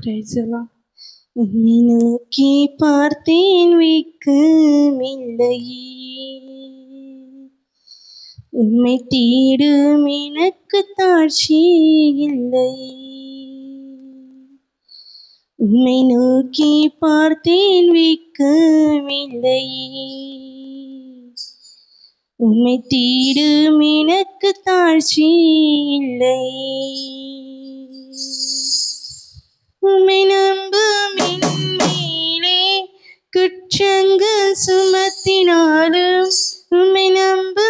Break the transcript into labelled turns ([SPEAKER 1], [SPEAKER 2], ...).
[SPEAKER 1] பிரைசலா உம்மை நோக்கி பார்த்தேன் வெட்கமில்லையே, உம்மை தேடும் எனக்கு தாழ்ச்சி இல்லையே. உம்மை நோக்கி பார்த்தேன் வெட்கமில்லையே, உம்மை தேடும் எனக்கு தாழ்ச்சி இல்லையே. உம்மை நம்பும் என் மேலே குற்றங்கள் சுமத்தினாலும், உம்மை நம்பும்